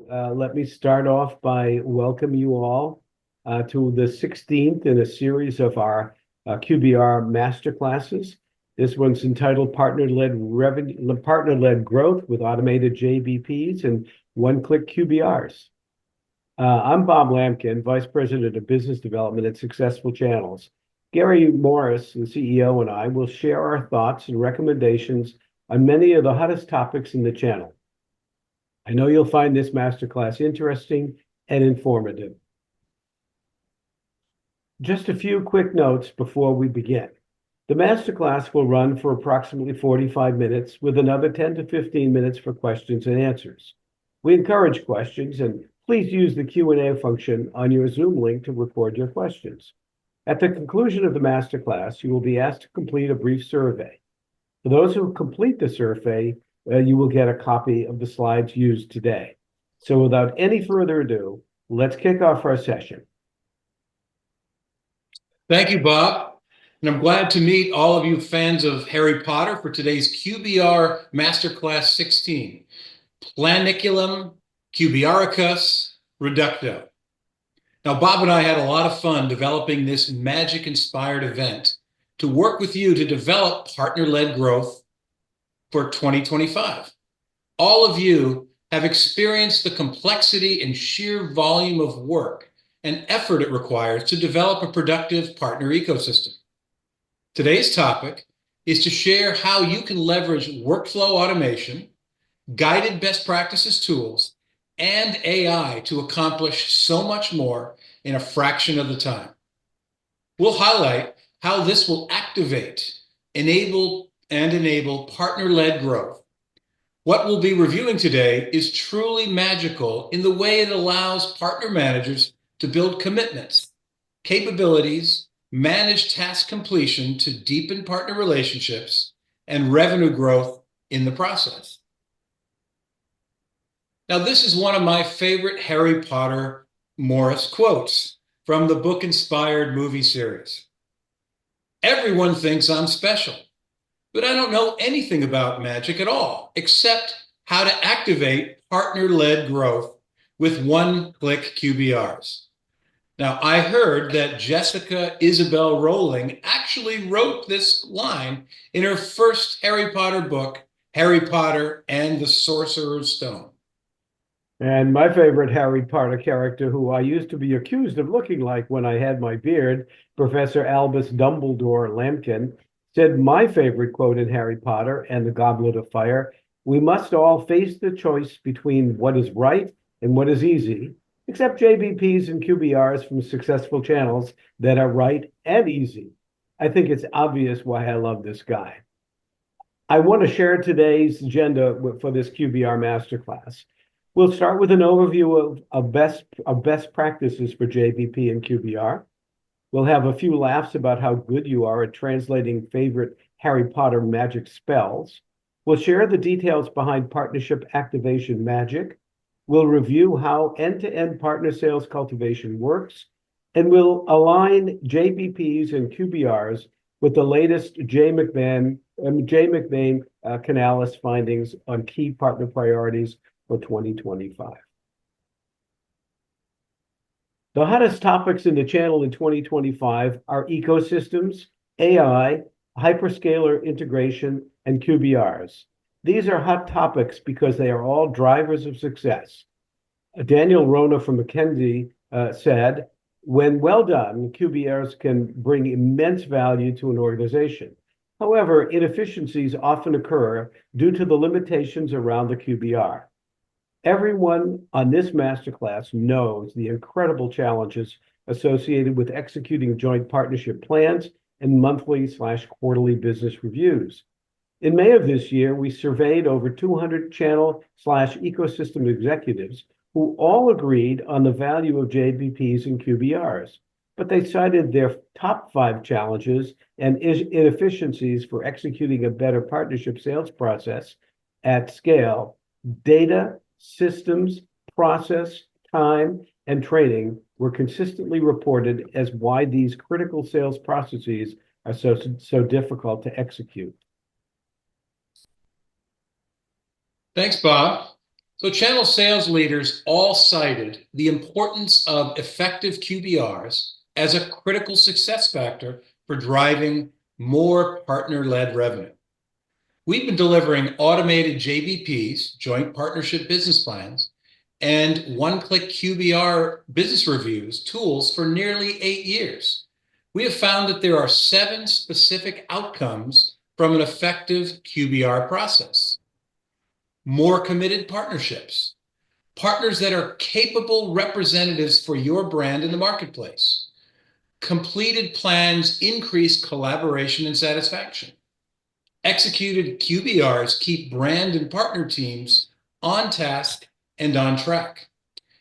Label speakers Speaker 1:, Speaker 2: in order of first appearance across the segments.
Speaker 1: Let me start off by welcoming you all to the 16th in a series of our QBR masterclasses. This one's entitled Partner-Led Growth with Automated JBPs and One-Click QBRs. I'm Bob Lamkin, Vice President of Business Development at Successful Channels. Gary Morris, the CEO, and I will share our thoughts and recommendations on many of the hottest topics in the channel. I know you'll find this masterclass interesting and informative. Just a few quick notes before we begin. The masterclass will run for approximately 45 minutes with another 10 to 15 minutes for questions and answers. We encourage questions, and please use the Q&A function on your Zoom link to record your questions. At the conclusion of the masterclass, you will be asked to complete a brief survey. For those who complete the survey, you will get a copy of the slides used today. So without any further ado, let's kick off our session.
Speaker 2: Thank you, Bob. And I'm glad to meet all of you fans of Harry Potter for today's QBR Masterclass 16, Planiculum QBRicus Reducto. Now, Bob and I had a lot of fun developing this magic-inspired event to work with you to develop partner-led growth for 2025. All of you have experienced the complexity and sheer volume of work and effort it requires to develop a productive partner ecosystem. Today's topic is to share how you can leverage workflow automation, guided best practices tools, and AI to accomplish so much more in a fraction of the time. We'll highlight how this will activate, enable partner-led growth. What we'll be reviewing today is truly magical in the way it allows partner managers to build commitments, capabilities, manage task completion to deepen partner relationships, and revenue growth in the process. Now, this is one of my favorite Harry Potter Morris quotes from the book-inspired movie series. Everyone thinks I'm special, but I don't know anything about magic at all, except how to activate partner-led growth with one-click QBRs. Now, I heard that Jessica Isabel Rowling actually wrote this line in her first Harry Potter book, Harry Potter and the Sorcerer's Stone.
Speaker 1: And my favorite Harry Potter character, who I used to be accused of looking like when I had my beard, Professor Albus Dumbledore Lamkin, said my favorite quote in Harry Potter and the Goblet of Fire: "We must all face the choice between what is right and what is easy, except JBPs and QBRs from successful channels that are right and easy." I think it's obvious why I love this guy. I want to share today's agenda for this QBR masterclass. We'll start with an overview of best practices for JBP and QBR. We'll have a few laughs about how good you are at translating favorite Harry Potter magic spells. We'll share the details behind partnership activation magic. We'll review how end-to-end partner sales cultivation works, and we'll align JBPs and QBRs with the latest J. McBain Canales findings on key partner priorities for 2025. The hottest topics in the channel in 2025 are ecosystems, AI, hyperscaler integration, and QBRs. These are hot topics because they are all drivers of success. Daniel Rona from McKinsey said, "When well done, QBRs can bring immense value to an organization. However, inefficiencies often occur due to the limitations around the QBR." Everyone on this masterclass knows the incredible challenges associated with executing joint partnership plans and monthly/quarterly business reviews. In May of this year, we surveyed over 200 channel/ecosystem executives who all agreed on the value of JBPs and QBRs, but they cited their top 5 challenges and inefficiencies for executing a better partnership sales process at scale: data, systems, process, time, and training were consistently reported as why these critical sales processes are so difficult to execute.
Speaker 2: Thanks, Bob. So channel sales leaders all cited the importance of effective QBRs as a critical success factor for driving more partner-led revenue. We've been delivering automated JBPs, joint partnership business plans, and one-click QBR business reviews tools for nearly 8 years. We have found that there are 7 specific outcomes from an effective QBR process. More committed partnerships, partners that are capable representatives for your brand in the marketplace. Completed plans increase collaboration and satisfaction. Executed QBRs keep brand and partner teams on task and on track.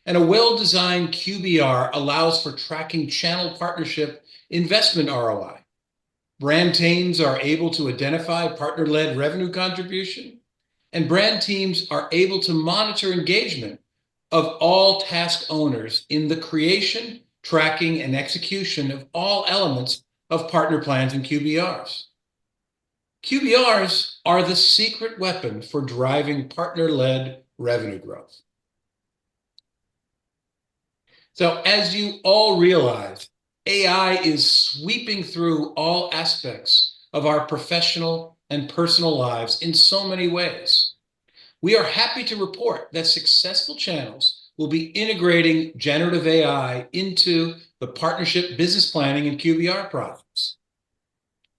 Speaker 2: And a well-designed QBR allows for tracking channel partnership investment ROI. Brand teams are able to identify partner-led revenue contribution, and brand teams are able to monitor engagement of all task owners in the creation, tracking, and execution of all elements of partner plans and QBRs. QBRs are the secret weapon for driving partner-led revenue growth. So as you all realize, AI is sweeping through all aspects of our professional and personal lives in so many ways. We are happy to report that successful channels will be integrating generative AI into the partnership business planning and QBR process.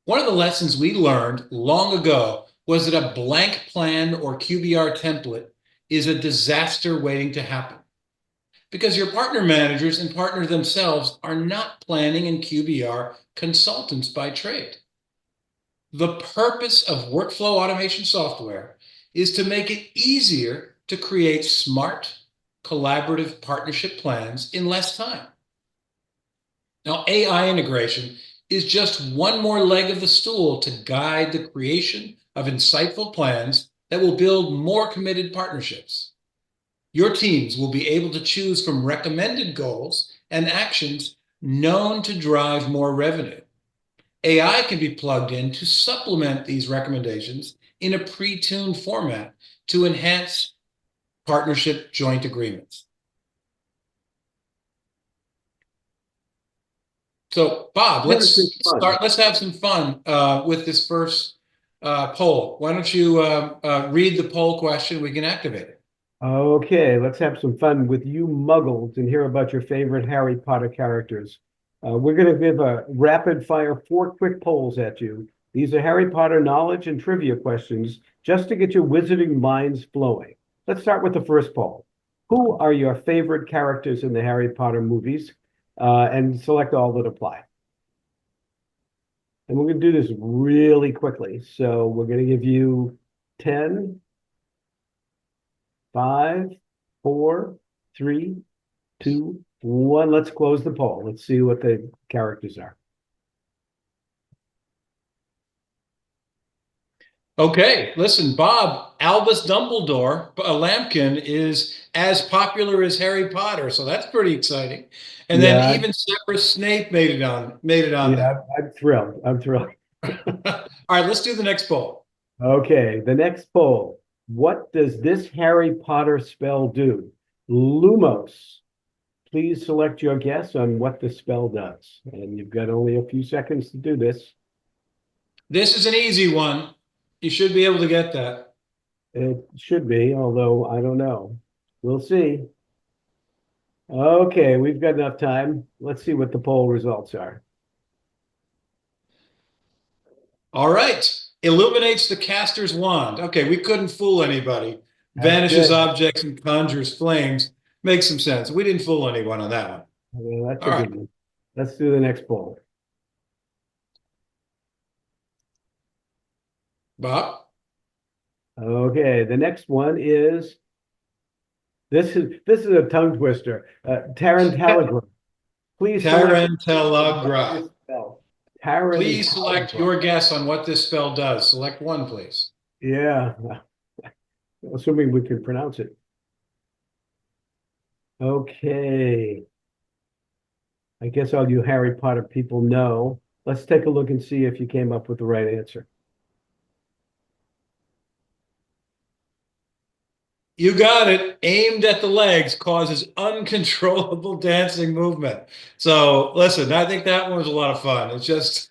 Speaker 2: One of the lessons we learned long ago was that a blank plan or QBR template is a disaster waiting to happen, because your partner managers and partners themselves are not planning and QBR consultants by trade. The purpose of workflow automation software is to make it easier to create smart, collaborative partnership plans in less time. Now, AI integration is just one more leg of the stool to guide the creation of insightful plans that will build more committed partnerships. Your teams will be able to choose from recommended goals and actions known to drive more revenue. AI can be plugged in to supplement these recommendations in a pre-tuned format to enhance partnership joint agreements. So, Bob, let's start. Let's have some fun with this first poll. Why don't you read the poll question? We can activate it.
Speaker 1: Okay, let's have some fun with you muggles and hear about your favorite Harry Potter characters. We're going to give a rapid fire 4 quick polls at you. These are Harry Potter knowledge and trivia questions just to get your wizarding minds flowing. Let's start with the first poll. Who are your favorite characters in the Harry Potter movies? And select all that apply. And we're going to do this really quickly. So we're going to give you 10, 5, 4, 3, 2, 1. Let's close the poll. Let's see what the characters are.
Speaker 2: Okay, listen, Bob, Albus Dumbledore, Lamkin is as popular as Harry Potter, so that's pretty exciting. And then even Severus Snape made it on there.
Speaker 1: I'm thrilled. I'm thrilled.
Speaker 2: All right, let's do the next poll.
Speaker 1: Okay, the next poll. What does this Harry Potter spell do? Lumos. Please select your guess on what the spell does. And you've got only a few seconds to do this.
Speaker 2: This is an easy one. You should be able to get that.
Speaker 1: It should be, although I don't know. We'll see. Okay, we've got enough time. Let's see what the poll results are.
Speaker 2: All right. Illuminates the caster's wand. Okay, we couldn't fool anybody. Vanishes objects and conjures flames. Makes some sense. We didn't fool anyone on that one.
Speaker 1: Well, that's a good one. Let's do the next poll.
Speaker 2: Bob?
Speaker 1: Okay, the next one is this is a tongue twister. Tarantalagra. Please
Speaker 2: Tarantalagra. Please select your guess on what this spell does. Select one, please.
Speaker 1: Yeah, assuming we can pronounce it. Okay. I guess all you Harry Potter people know. Let's take a look and see if you came up with the right answer.
Speaker 2: You got it. Aimed at the legs causes uncontrollable dancing movement. So listen, I think that one was a lot of fun. It's just,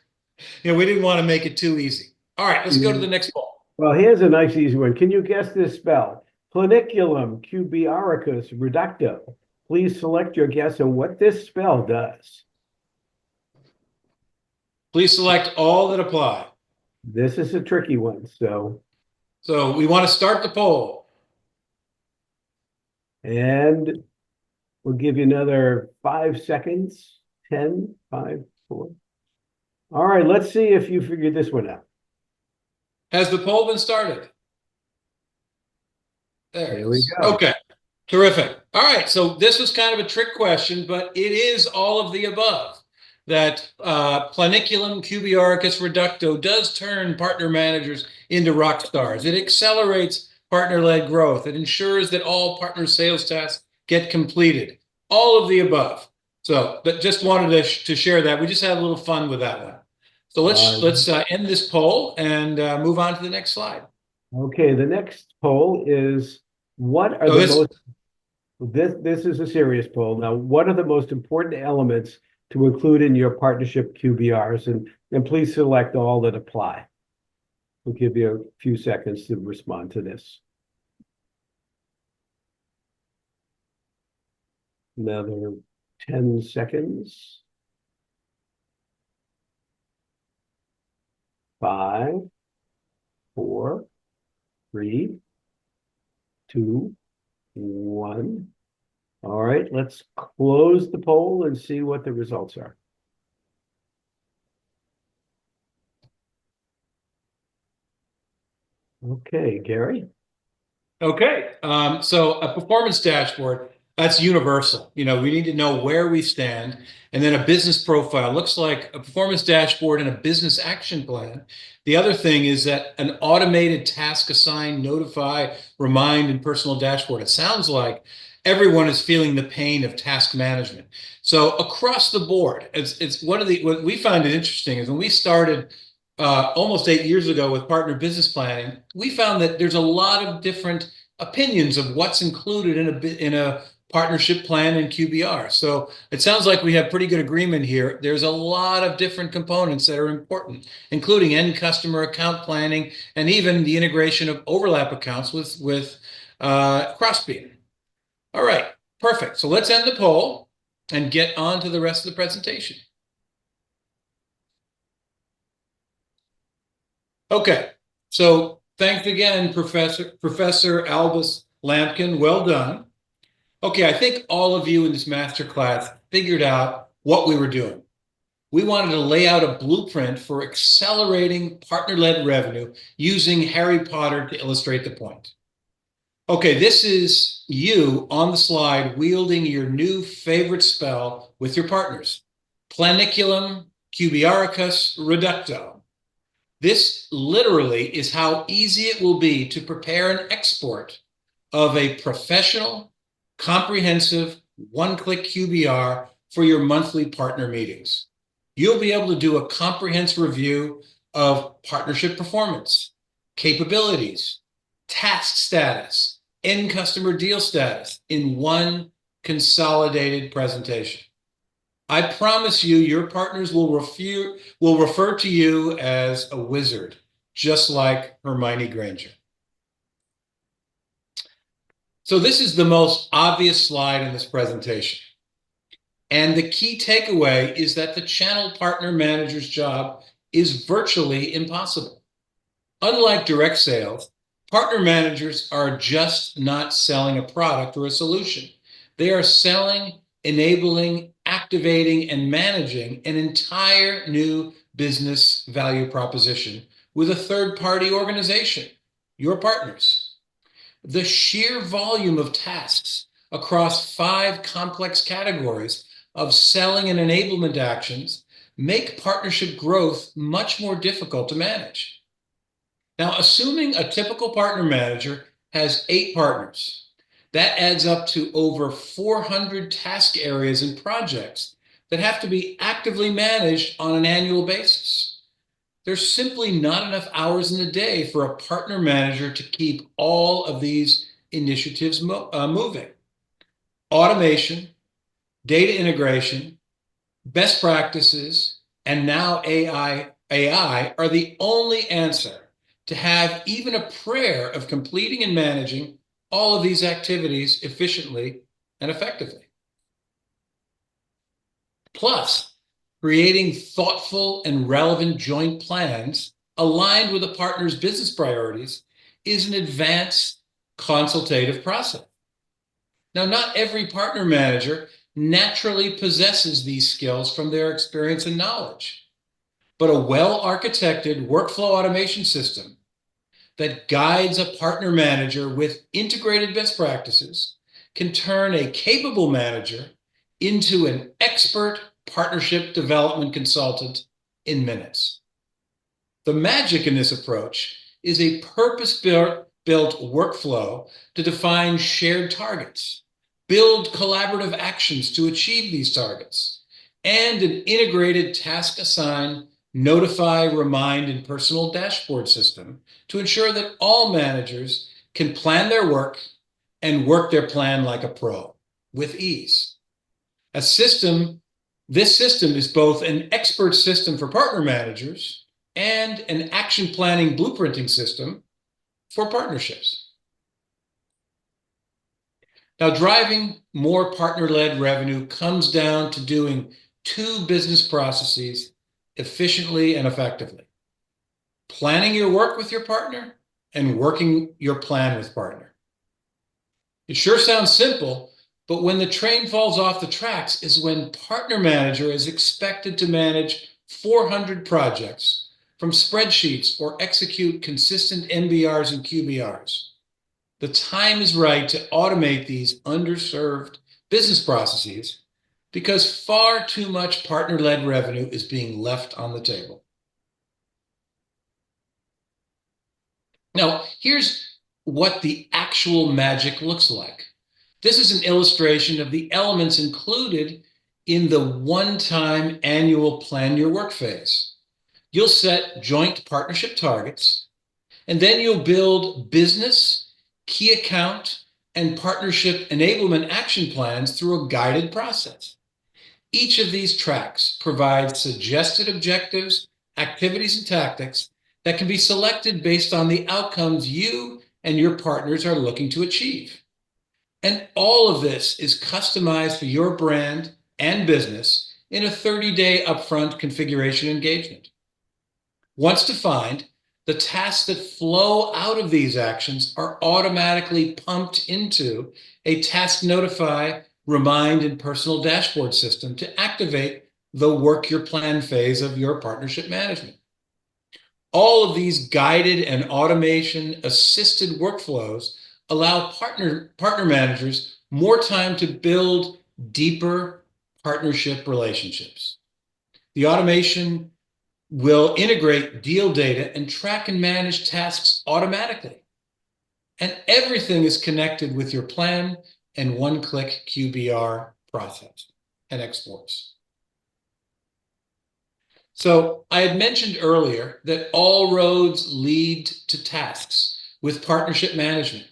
Speaker 2: we didn't want to make it too easy. All right, let's go to the next poll.
Speaker 1: Well, here's a nice easy one. Can you guess this spell? Planiculum QBRicus Reducto. Please select your guess on what this spell does.
Speaker 2: Please select all that apply.
Speaker 1: This is a tricky one, so.
Speaker 2: So we want to start the poll.
Speaker 1: And we'll give you another 5 seconds. 10, 5, 4. All right, let's see if you figured this one out.
Speaker 2: Has the poll been started?
Speaker 1: There we go.
Speaker 2: Okay, terrific. All right, so this was kind of a trick question, but it is all of the above. That Planiculum QBRicus Reducto does turn partner managers into rock stars. It accelerates partner-led growth. It ensures that all partner sales tasks get completed. All of the above. So, but just wanted to share that. We just had a little fun with that one. So let's end this poll and move on to the next slide.
Speaker 1: Okay, the next poll is what are the most. This is a serious poll. Now, what are the most important elements to include in your partnership QBRs? And please select all that apply. We'll give you a few seconds to respond to this. Another 10 seconds. 5, 4, 3, 2, 1. All right, let's close the poll and see what the results are. Okay, Gary.
Speaker 2: Okay, so a performance dashboard, that's universal. We need to know where we stand. And then a business profile looks like a performance dashboard and a business action plan. The other thing is that an automated task assign, notify, remind, and personal dashboard. It sounds like everyone is feeling the pain of task management. So across the board, it's what we find it interesting is when we started almost 8 years ago with partner business planning, we found that there's a lot of different opinions of what's included in a partnership plan in QBR. So it sounds like we have pretty good agreement here. There's a lot of different components that are important, including end customer account planning and even the integration of overlap accounts with Crossbeam. All right, perfect. So let's end the poll and get on to the rest of the presentation. Okay, so thanks again, Professor Albus Lamkin. Well done. Okay, I think all of you in this masterclass figured out what we were doing. We wanted to lay out a blueprint for accelerating partner-led revenue using Harry Potter to illustrate the point. Okay, this is you on the slide wielding your new favorite spell with your partners, Planiculum QBRicus Reducto. This literally is how easy it will be to prepare an export of a professional, comprehensive, one-click QBR for your monthly partner meetings. You'll be able to do a comprehensive review of partnership performance, capabilities, task status, end customer deal status in one consolidated presentation. I promise you, your partners will refer to you as a wizard, just like Hermione Granger. So this is the most obvious slide in this presentation. And the key takeaway is that the channel partner manager's job is virtually impossible. Unlike direct sales, partner managers are just not selling a product or a solution. They are selling, enabling, activating, and managing an entire new business value proposition with a third-party organization, your partners. The sheer volume of tasks across 5 complex categories of selling and enablement actions make partnership growth much more difficult to manage. Now, assuming a typical partner manager has 8 partners, that adds up to over 400 task areas and projects that have to be actively managed on an annual basis. There's simply not enough hours in the day for a partner manager to keep all of these initiatives moving. Automation, data integration, best practices, and now AI are the only answer to have even a prayer of completing and managing all of these activities efficiently and effectively. Plus, creating thoughtful and relevant joint plans aligned with a partner's business priorities is an advanced consultative process. Now, not every partner manager naturally possesses these skills from their experience and knowledge, but a well-architected workflow automation system that guides a partner manager with integrated best practices can turn a capable manager into an expert partnership development consultant in minutes. The magic in this approach is a purpose-built workflow to define shared targets, build collaborative actions to achieve these targets, and an integrated task assign, notify, remind, and personal dashboard system to ensure that all managers can plan their work and work their plan like a pro with ease. This system is both an expert system for partner managers and an action planning blueprinting system for partnerships. Now, driving more partner-led revenue comes down to doing two business processes efficiently and effectively: planning your work with your partner and working your plan with partner. It sure sounds simple, but when the train falls off the tracks is when partner manager is expected to manage 400 projects from spreadsheets or execute consistent MBRs and QBRs. The time is right to automate these underserved business processes because far too much partner-led revenue is being left on the table. Now, here's what the actual magic looks like. This is an illustration of the elements included in the one-time annual plan your work phase. You'll set joint partnership targets, and then you'll build business, key account, and partnership enablement action plans through a guided process. Each of these tracks provides suggested objectives, activities, and tactics that can be selected based on the outcomes you and your partners are looking to achieve. And all of this is customized for your brand and business in a 30-day upfront configuration engagement. Once defined, the tasks that flow out of these actions are automatically pumped into a task notify, remind, and personal dashboard system to activate the work your plan phase of your partnership management. All of these guided and automation assisted workflows allow partner managers more time to build deeper partnership relationships. The automation will integrate deal data and track and manage tasks automatically. And everything is connected with your plan and one-click QBR process and exports. So I had mentioned earlier that all roads lead to tasks with partnership management.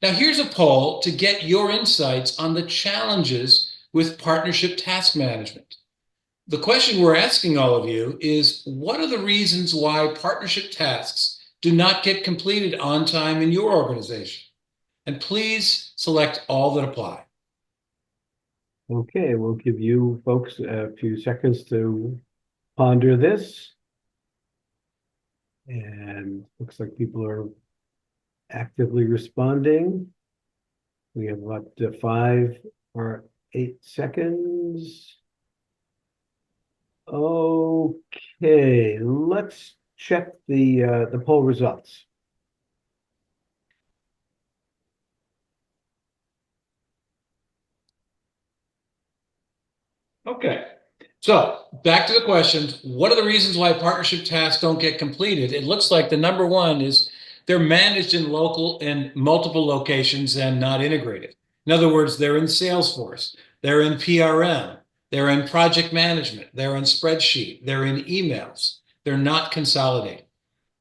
Speaker 2: Now here's a poll to get your insights on the challenges with partnership task management. The question we're asking all of you is, what are the reasons why partnership tasks do not get completed on time in your organization? And please select all that apply.
Speaker 1: Okay, we'll give you folks a few seconds to ponder this. And looks like people are actively responding. We have about 5 or 8 seconds. Okay, let's check the poll results.
Speaker 2: Okay, so back to the questions. What are the reasons why partnership tasks don't get completed? It looks like the number one is they're managed in multiple locations and not integrated. In other words, they're in Salesforce, they're in PRM, they're in project management, they're in spreadsheet, they're in emails. They're not consolidated.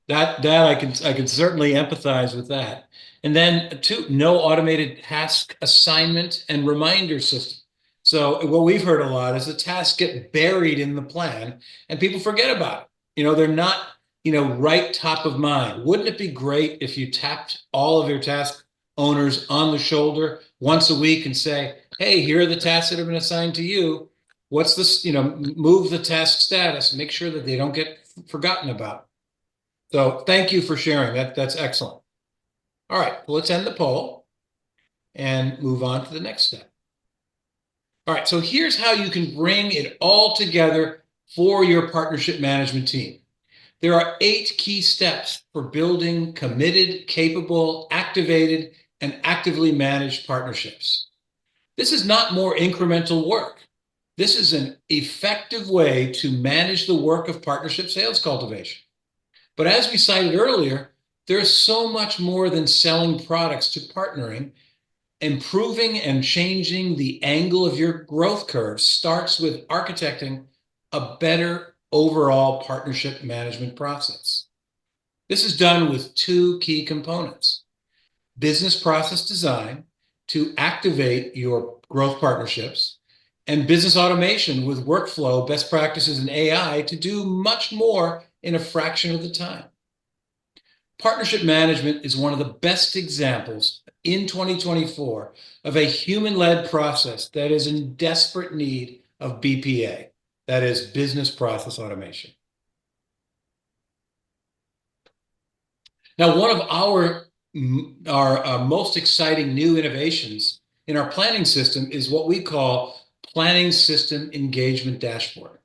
Speaker 2: That I can certainly empathize with that. And then two, no automated task assignment and reminder system. So what we've heard a lot is the tasks get buried in the plan and people forget about it. They're not, right top of mind. Wouldn't it be great if you tapped all of your task owners on the shoulder once a week and say, hey, here are the tasks that have been assigned to you. What's this, move the task status, make sure that they don't get forgotten about. So thank you for sharing that. That's excellent. All right, well, let's end the poll and move on to the next step. All right, so here's how you can bring it all together for your partnership management team. There are 8 key steps for building committed, capable, activated, and actively managed partnerships. This is not more incremental work. This is an effective way to manage the work of partnership sales cultivation. But as we cited earlier, there's so much more than selling products to partnering. Improving and changing the angle of your growth curve starts with architecting a better overall partnership management process. This is done with 2 key components: business process design to activate your growth partnerships, and business automation with workflow, best practices, and AI to do much more in a fraction of the time. Partnership management is one of the best examples in 2024 of a human-led process that is in desperate need of BPA, that is business process automation. Now, one of our most exciting new innovations in our planning system is what we call Planning System Engagement Dashboard.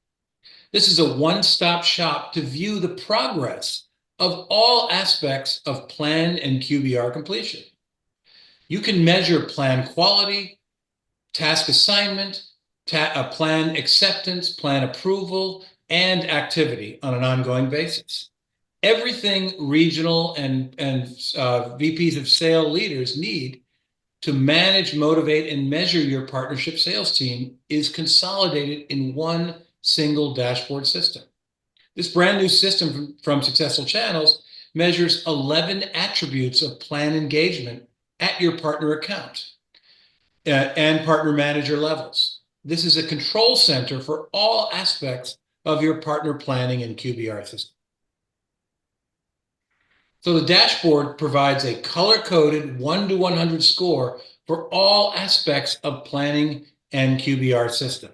Speaker 2: This is a one-stop shop to view the progress of all aspects of plan and QBR completion. You can measure plan quality, task assignment, plan acceptance, plan approval, and activity on an ongoing basis. Everything regional and VPs of sale leaders need to manage, motivate, and measure your partnership sales team is consolidated in one single dashboard system. This brand new system from Successful Channels measures 11 attributes of plan engagement at your partner account and partner manager levels. This is a control center for all aspects of your partner planning and QBR system. So the dashboard provides a color-coded 1 to 100 score for all aspects of planning and QBR system.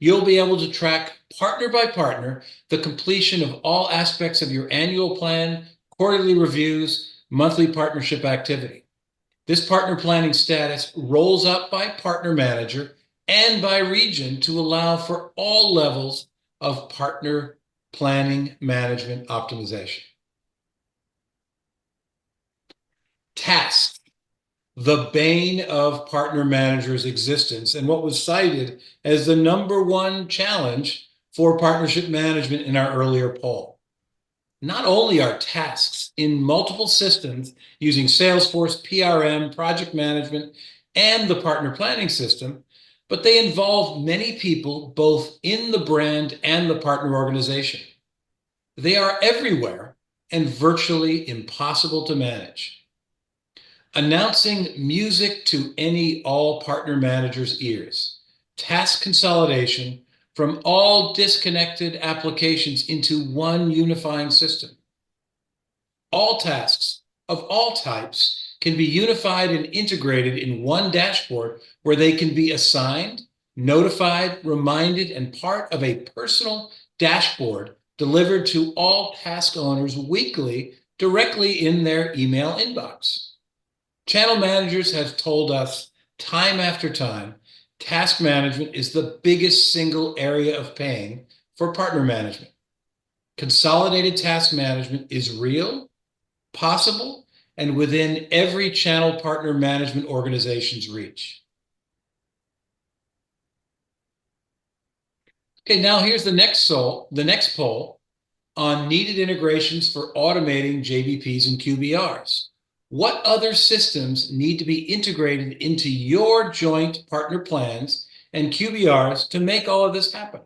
Speaker 2: You'll be able to track partner by partner the completion of all aspects of your annual plan, quarterly reviews, monthly partnership activity. This partner planning status rolls up by partner manager and by region to allow for all levels of partner planning management optimization. Tasks, the bane of partner managers' existence, and what was cited as the #1 challenge for partnership management in our earlier poll. Not only are tasks in multiple systems using Salesforce, PRM, project management, and the partner planning system, but they involve many people both in the brand and the partner organization. They are everywhere and virtually impossible to manage. Announcing music to all partner managers' ears. Task consolidation from all disconnected applications into one unifying system. All tasks of all types can be unified and integrated in one dashboard where they can be assigned, notified, reminded, and part of a personal dashboard delivered to all task owners weekly directly in their email inbox. Channel managers have told us time after time, task management is the biggest single area of pain for partner management. Consolidated task management is real, possible, and within every channel partner management organization's reach. Okay, now here's the next poll on needed integrations for automating JBPs and QBRs. What other systems need to be integrated into your joint partner plans and QBRs to make all of this happen?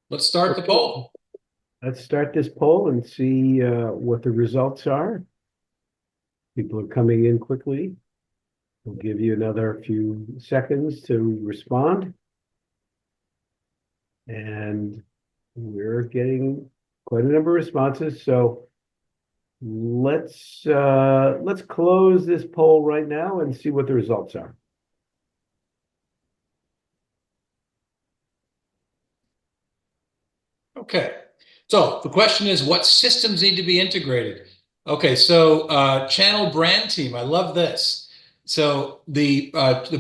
Speaker 2: Let's start the poll.
Speaker 1: Let's start this poll and see what the results are. People are coming in quickly. We'll give you another few seconds to respond. And we're getting quite a number of responses. So let's close this poll right now and see what the results are.
Speaker 2: Okay, so the question is, what systems need to be integrated? Okay, so channel brand team, I love this. So the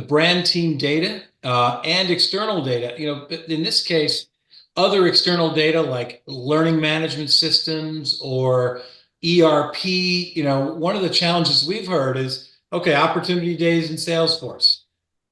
Speaker 2: brand team data and external data, in this case, other external data like learning management systems or ERP, one of the challenges we've heard is, okay, opportunity days in Salesforce.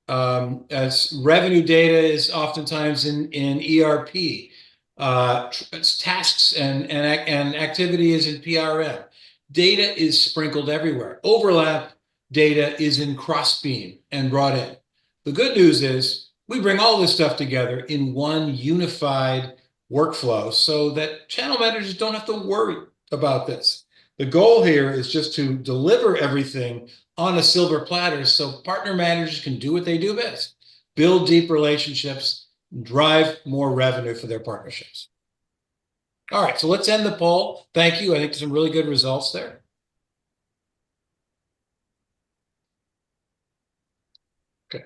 Speaker 2: As revenue data is oftentimes in ERP. Tasks and activity is in PRM. Data is sprinkled everywhere. Overlap data is in Crossbeam and brought in. The good news is we bring all this stuff together in one unified workflow so that channel managers don't have to worry about this. The goal here is just to deliver everything on a silver platter so partner managers can do what they do best, build deep relationships, drive more revenue for their partnerships. All right, so let's end the poll. Thank you. I think some really good results there. Okay.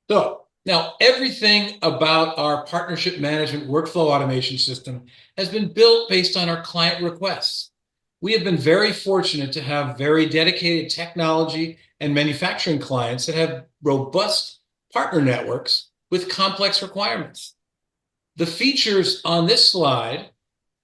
Speaker 2: So now everything about our partnership management workflow automation system has been built based on our client requests. We have been very fortunate to have very dedicated technology and manufacturing clients that have robust partner networks with complex requirements. The features on this slide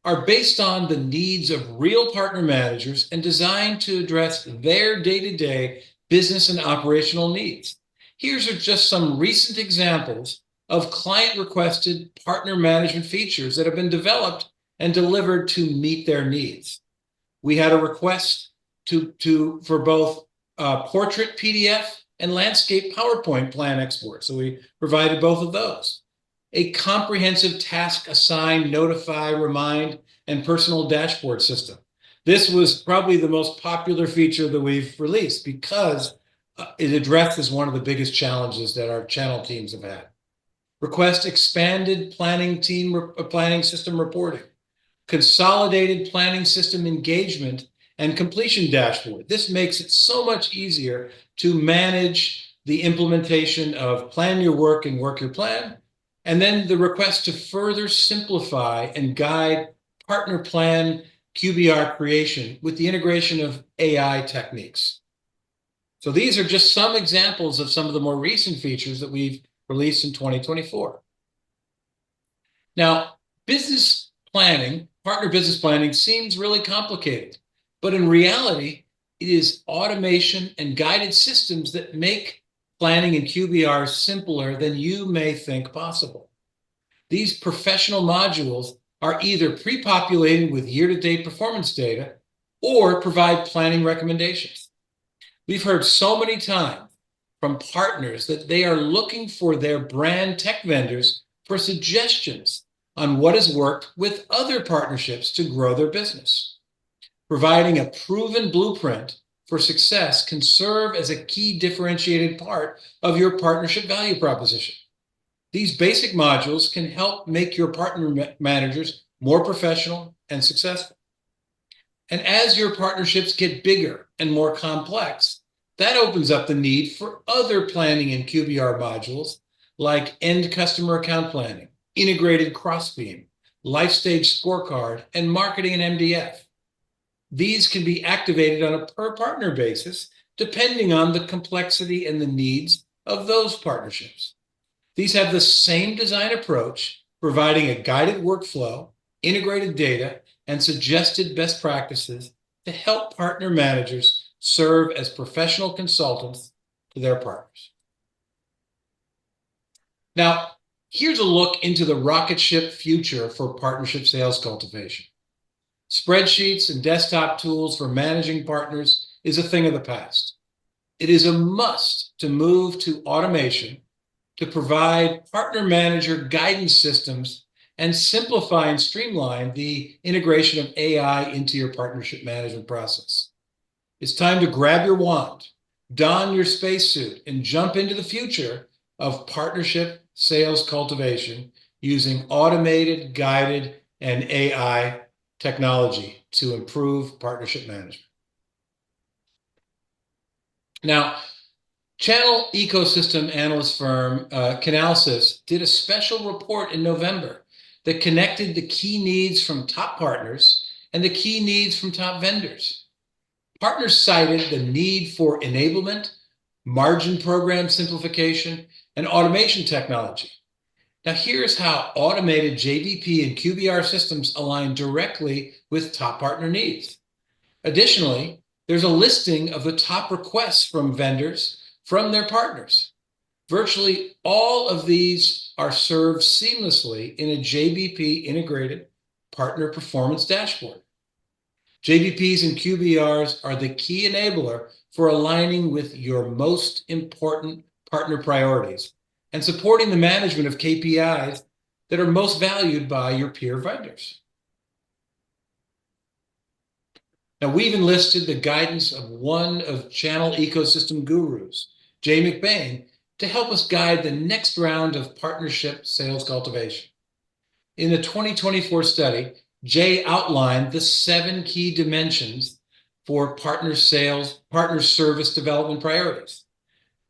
Speaker 2: are based on the needs of real partner managers and designed to address their day-to-day business and operational needs. Here's just some recent examples of client-requested partner management features that have been developed and delivered to meet their needs. We had a request for both portrait PDF and landscape PowerPoint plan export, so we provided both of those. A comprehensive task assign, notify, remind, and personal dashboard system. This was probably the most popular feature that we've released because it addresses one of the biggest challenges that our channel teams have had. Request expanded planning system reporting, consolidated planning system engagement, and completion dashboard. This makes it so much easier to manage the implementation of plan your work and work your plan. And then the request to further simplify and guide partner plan QBR creation with the integration of AI techniques. So these are just some examples of some of the more recent features that we've released in 2024. Now, partner business planning seems really complicated, but in reality, it is automation and guided systems that make planning in QBRs simpler than you may think possible. These professional modules are either pre-populated with year-to-date performance data or provide planning recommendations. We've heard so many times from partners that they are looking for their brand tech vendors for suggestions on what has worked with other partnerships to grow their business. Providing a proven blueprint for success can serve as a key differentiated part of your partnership value proposition. These basic modules can help make your partner managers more professional and successful. And as your partnerships get bigger and more complex, that opens up the need for other planning and QBR modules like end customer account planning, integrated crossbeam, life stage scorecard, and marketing and MDF. These can be activated on a per partner basis, depending on the complexity and the needs of those partnerships. These have the same design approach, providing a guided workflow, integrated data, and suggested best practices to help partner managers serve as professional consultants to their partners. Now, here's a look into the rocket ship future for partnership sales cultivation. Spreadsheets and desktop tools for managing partners is a thing of the past. It is a must to move to automation to provide partner manager guidance systems and simplify and streamline the integration of AI into your partnership management process. It's time to grab your wand, don your spacesuit, and jump into the future of partnership sales cultivation using automated, guided, and AI technology to improve partnership management. Now, channel ecosystem analyst firm Canalys did a special report in November that connected the key needs from top partners and the key needs from top vendors. Partners cited the need for enablement, margin program simplification, and automation technology. Now, here's how automated JBP and QBR systems align directly with top partner needs. Additionally, there's a listing of the top requests from vendors from their partners. Virtually all of these are served seamlessly in a JBP integrated partner performance dashboard. JBPs and QBRs are the key enabler for aligning with your most important partner priorities and supporting the management of KPIs that are most valued by your peer vendors. Now, we've enlisted the guidance of one of channel ecosystem gurus, Jay McBain, to help us guide the next round of partnership sales cultivation. In the 2024 study, Jay outlined the 7 key dimensions for partner service development priorities.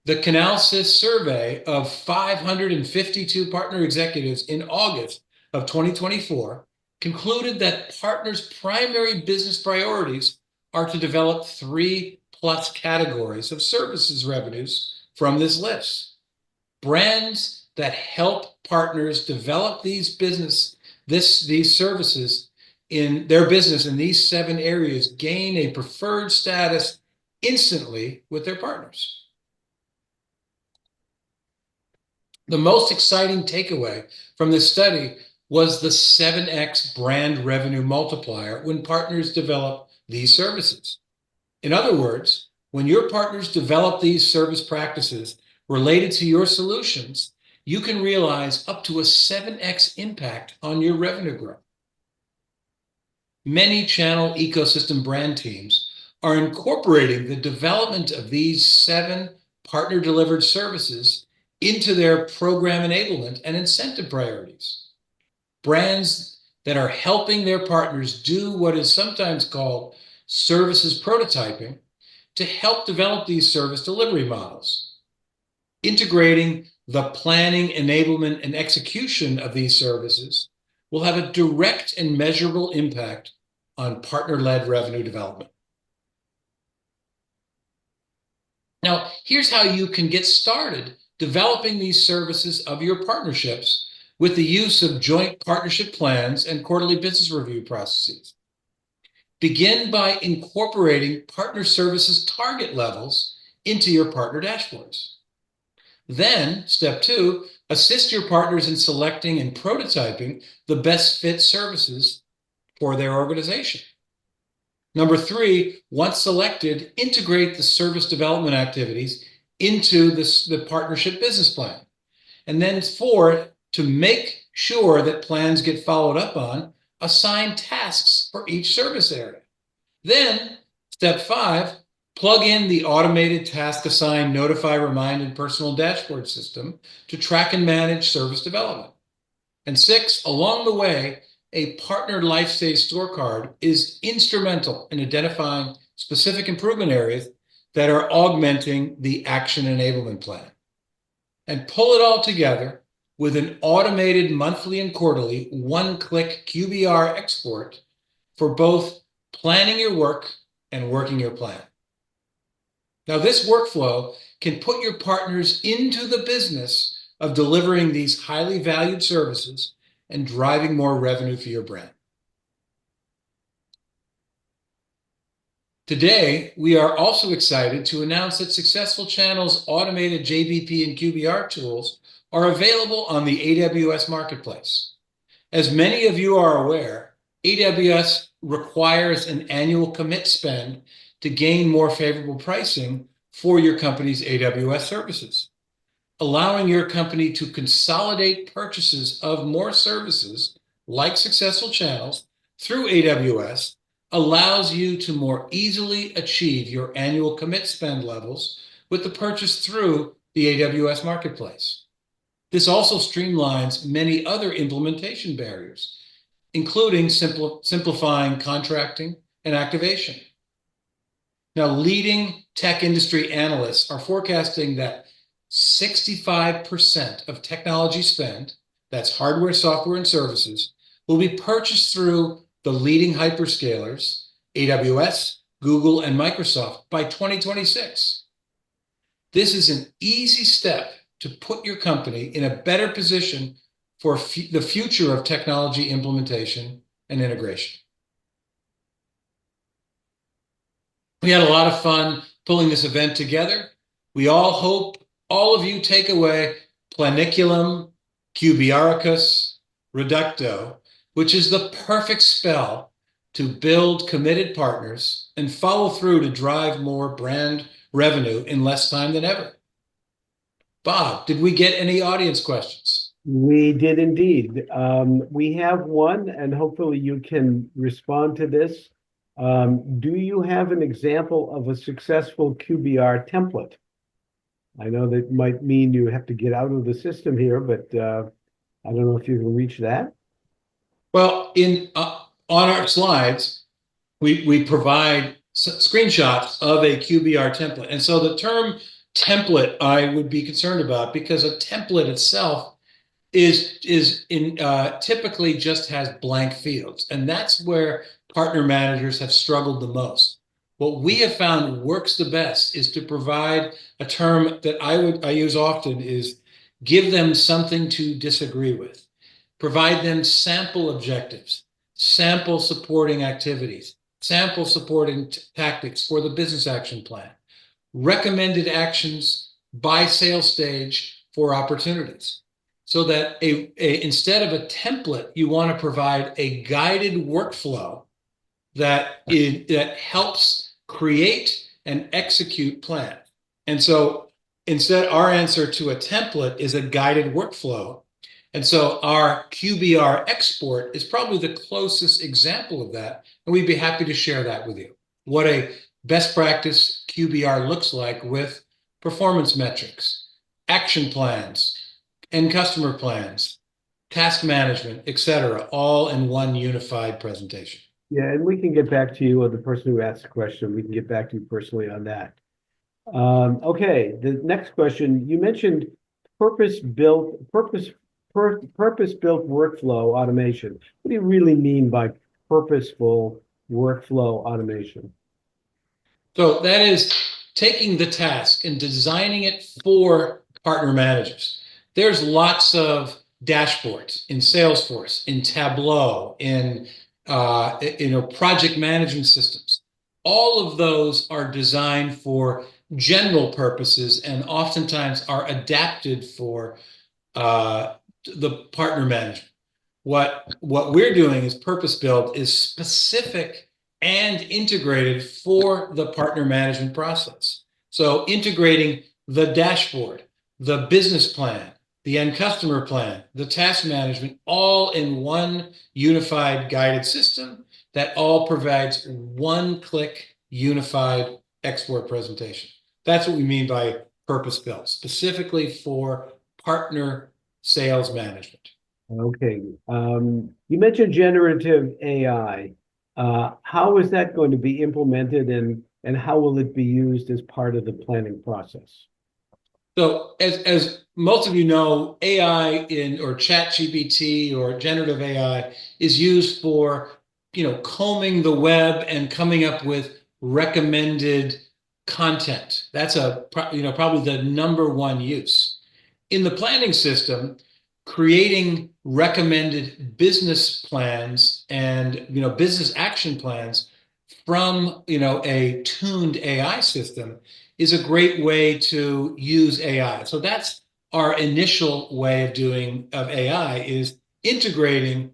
Speaker 2: The Canalys survey of 552 partner executives in August of 2024 concluded that partners' primary business priorities are to develop 3+ categories of services revenues from this list. Brands that help partners develop these services in their business in these 7 areas gain a preferred status instantly with their partners. The most exciting takeaway from this study was the 7x brand revenue multiplier when partners develop these services. In other words, when your partners develop these service practices related to your solutions, you can realize up to a 7x impact on your revenue growth. Many channel ecosystem brand teams are incorporating the development of these 7 partner-delivered services into their program enablement and incentive priorities. Brands that are helping their partners do what is sometimes called services prototyping to help develop these service delivery models. Integrating the planning, enablement, and execution of these services will have a direct and measurable impact on partner-led revenue development. Now, here's how you can get started developing these services of your partnerships with the use of joint partnership plans and quarterly business review processes. Begin by incorporating partner services target levels into your partner dashboards. Then, step 2, assist your partners in selecting and prototyping the best fit services for their organization. Number 3, once selected, integrate the service development activities into the partnership business plan. And then 4, to make sure that plans get followed up on, assign tasks for each service area. Then, step 5, plug in the automated task assign, notify, remind, and personal dashboard system to track and manage service development. And 6, along the way, a partner life stage scorecard is instrumental in identifying specific improvement areas that are augmenting the action enablement plan. And pull it all together with an automated monthly and quarterly one-click QBR export for both planning your work and working your plan. Now, this workflow can put your partners into the business of delivering these highly valued services and driving more revenue for your brand. Today, we are also excited to announce that Successful Channel's automated JBP and QBR tools are available on the AWS Marketplace. As many of you are aware, AWS requires an annual commit spend to gain more favorable pricing for your company's AWS services. Allowing your company to consolidate purchases of more services like successful channels, through AWS allows you to more easily achieve your annual commit spend levels with the purchase through the AWS marketplace. This also streamlines many other implementation barriers, including simplifying contracting and activation. Now, leading tech industry analysts are forecasting that 65% of technology spend, that's hardware, software, and services, will be purchased through the leading hyperscalers, AWS, Google, and Microsoft by 2026. This is an easy step to put your company in a better position for the future of technology implementation and integration. We had a lot of fun pulling this event together. We all hope all of you take away Planiculum QBRicus Reducto, which is the perfect spell to build committed partners and follow through to drive more brand revenue in less time than ever. Bob, did we get any audience questions?
Speaker 1: We did indeed. We have one, and hopefully you can respond to this. Do you have an example of a successful QBR template? I know that might mean you have to get out of the system here, but I don't know if you can reach that.
Speaker 2: Well, on our slides, we provide screenshots of a QBR template. And so the term template I would be concerned about, because a template itself typically just has blank fields. And that's where partner managers have struggled the most. What we have found works the best is to provide a term that I use often is give them something to disagree with. Provide them sample objectives, sample supporting activities, sample supporting tactics for the business action plan, recommended actions by sales stage for opportunities. So that instead of a template, you want to provide a guided workflow that helps create and execute plan. And so instead, our answer to a template is a guided workflow. And so our QBR export is probably the closest example of that. And we'd be happy to share that with you. What a best practice QBR looks like with performance metrics, action plans, and customer plans, task management, et cetera, all in one unified presentation.
Speaker 1: Yeah, and we can get back to you, or the person who asked the question, we can get back to you personally on that. Okay, the next question, you mentioned purpose-built workflow automation. What do you really mean by purposeful workflow automation?
Speaker 2: So that is taking the task and designing it for partner managers. There's lots of dashboards in Salesforce, in Tableau, in project management systems. All of those are designed for general purposes and oftentimes are adapted for the partner management. What we're doing is purpose-built is specific and integrated for the partner management process. So integrating the dashboard, the business plan, the end customer plan, the task management, all in one unified guided system that all provides one-click unified export presentation. That's what we mean by purpose-built, specifically for partner sales management.
Speaker 1: Okay. You mentioned generative AI. How is that going to be implemented, and how will it be used as part of the planning process?
Speaker 2: So as most of you know, AI or ChatGPT or generative AI is used for, combing the web and coming up with recommended content. That's probably the number one use. In the planning system, creating recommended business plans and, business action plans from, a tuned AI system is a great way to use AI. So that's our initial way of AI is integrating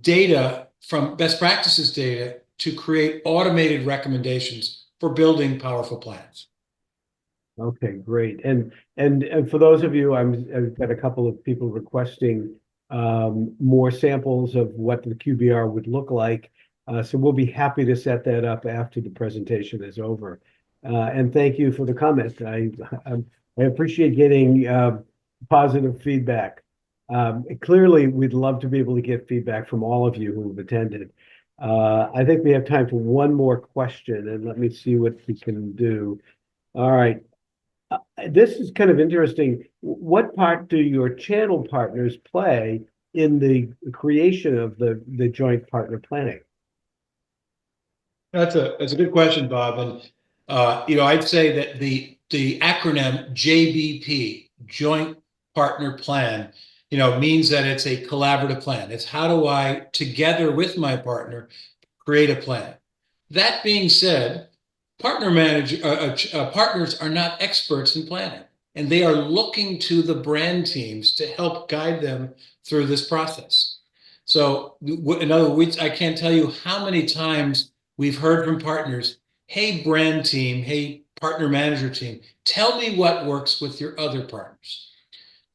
Speaker 2: data from best practices data to create automated recommendations for building powerful plans.
Speaker 1: Okay, great. And for those of you, I've got a couple of people requesting more samples of what the QBR would look like. So we'll be happy to set that up after the presentation is over. And thank you for the comment. I appreciate getting positive feedback. Clearly, we'd love to be able to get feedback from all of you who have attended. I think we have time for one more question, and let me see what we can do. All right. This is kind of interesting. What part do your channel partners play in the creation of the joint partner planning?
Speaker 2: That's a good question, Bob. And I'd say that the acronym JBP, Joint Partner Plan, means that it's a collaborative plan. It's how do I, together with my partner, create a plan. That being said, partners are not experts in planning, and they are looking to the brand teams to help guide them through this process. So in other words, I can't tell you how many times we've heard from partners, hey, brand team, hey, partner manager team, tell me what works with your other partners.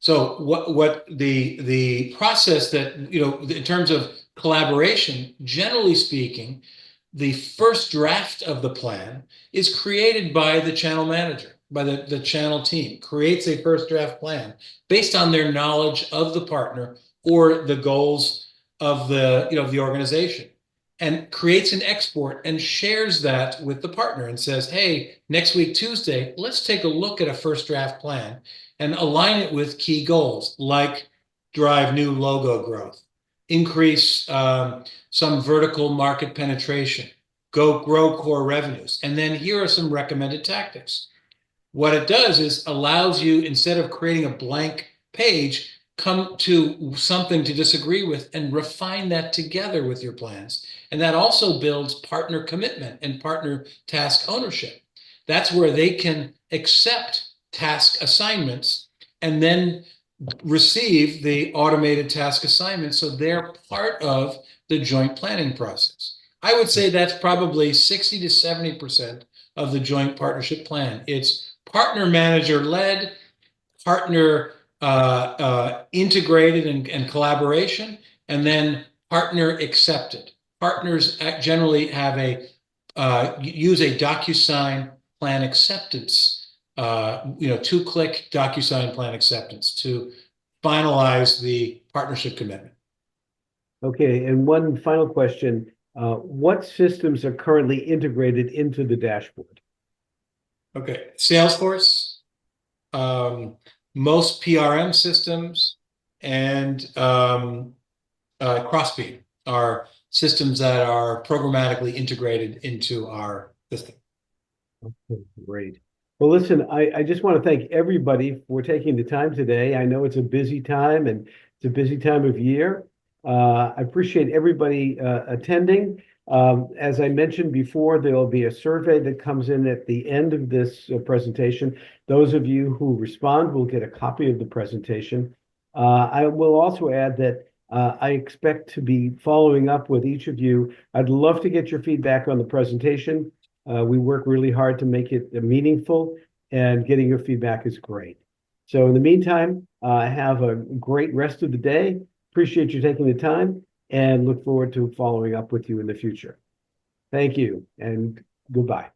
Speaker 2: So what the process that, in terms of collaboration, generally speaking, the first draft of the plan is created by the channel manager, by the channel team, creates a first draft plan based on their knowledge of the partner or the goals of the organization, and creates an export and shares that with the partner and says, hey, next week, Tuesday, let's take a look at a first draft plan and align it with key goals like drive new logo growth, increase some vertical market penetration, grow core revenues. And then here are some recommended tactics. What it does is allows you, instead of creating a blank page, come to something to disagree with and refine that together with your plans. And that also builds partner commitment and partner task ownership. That's where they can accept task assignments and then receive the automated task assignments, so they're part of the joint planning process. I would say that's probably 60 to 70% of the joint partnership plan. It's partner manager led, partner integrated and collaboration, and then partner accepted. Partners generally have use a DocuSign plan acceptance, 2-click DocuSign plan acceptance to finalize the partnership commitment.
Speaker 1: Okay, and one final question. What systems are currently integrated into the dashboard?
Speaker 2: Okay, Salesforce, most PRM systems, and Crossbeam are systems that are programmatically integrated into our system.
Speaker 1: Okay, great. Well, listen, I just want to thank everybody for taking the time today. I know it's a busy time and it's a busy time of year. I appreciate everybody attending. As I mentioned before, there will be a survey that comes in at the end of this presentation. Those of you who respond will get a copy of the presentation. I will also add that I expect to be following up with each of you. I'd love to get your feedback on the presentation. We work really hard to make it meaningful, and getting your feedback is great. So in the meantime, have a great rest of the day. Appreciate you taking the time and look forward to following up with you in the future. Thank you and goodbye.